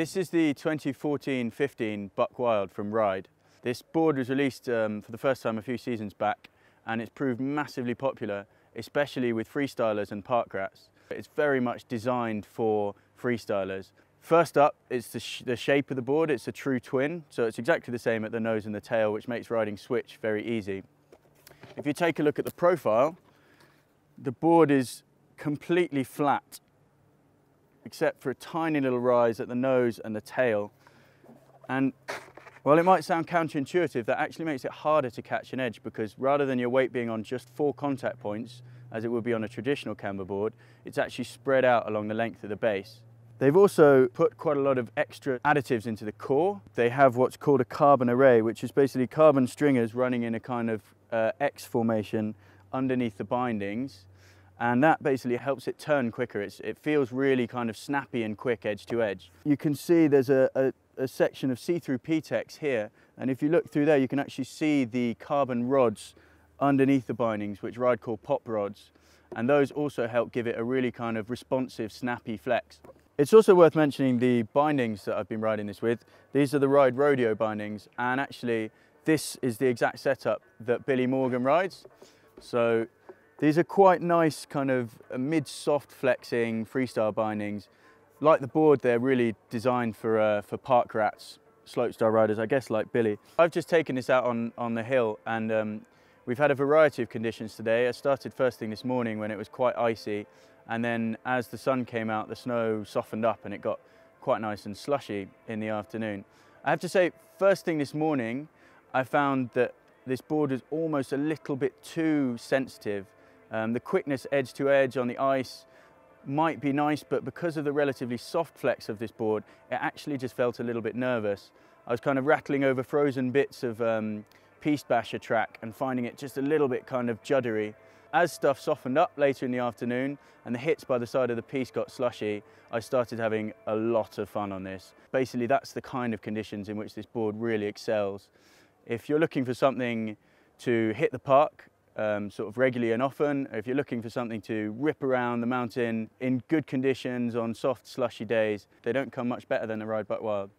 This is the 2014-15 Buckwild from Ride. This board was released for the first time a few seasons back, and it's proved massively popular, especially with freestylers and park rats. It's very much designed for freestylers. First up, it's the shape of the board. It's a true twin, so it's exactly the same at the nose and the tail, which makes riding switch very easy. If you take a look at the profile, the board is completely flat, except for a tiny little rise at the nose and the tail. And while it might sound counterintuitive, that actually makes it harder to catch an edge, because rather than your weight being on just 4 contact points, as it would be on a traditional camber board, it's actually spread out along the length of the base. They've also put quite a lot of extra additives into the core. They have what's called a carbon array, which is basically carbon stringers running in a kind of X formation underneath the bindings. And that basically helps it turn quicker. It feels really kind of snappy and quick edge to edge. You can see there's a section of see-through P-Tex here, and if you look through there you can actually see the carbon rods underneath the bindings, which Ride call pop rods, and those also help give it a really kind of responsive, snappy flex. It's also worth mentioning the bindings that I've been riding this with. These are the Ride Rodeo bindings, and actually this is the exact setup that Billy Morgan rides. So these are quite nice kind of mid-soft flexing freestyle bindings. Like the board, they're really designed for park rats, slopestyle riders, I guess, like Billy. I've just taken this out on the hill, and we've had a variety of conditions today. I started first thing this morning when it was quite icy, and then as the sun came out, the snow softened up and it got quite nice and slushy in the afternoon. I have to say, first thing this morning, I found that this board is almost a little bit too sensitive. The quickness edge to edge on the ice might be nice, but because of the relatively soft flex of this board, it actually just felt a little bit nervous. I was kind of rattling over frozen bits of Piste Basher track and finding it just a little bit kind of juddery. As stuff softened up later in the afternoon and the hits by the side of the piste got slushy, I started having a lot of fun on this. Basically, that's the kind of conditions in which this board really excels. If you're looking for something to hit the park sort of regularly and often, or if you're looking for something to rip around the mountain in good conditions on soft, slushy days, they don't come much better than the Ride Buckwild.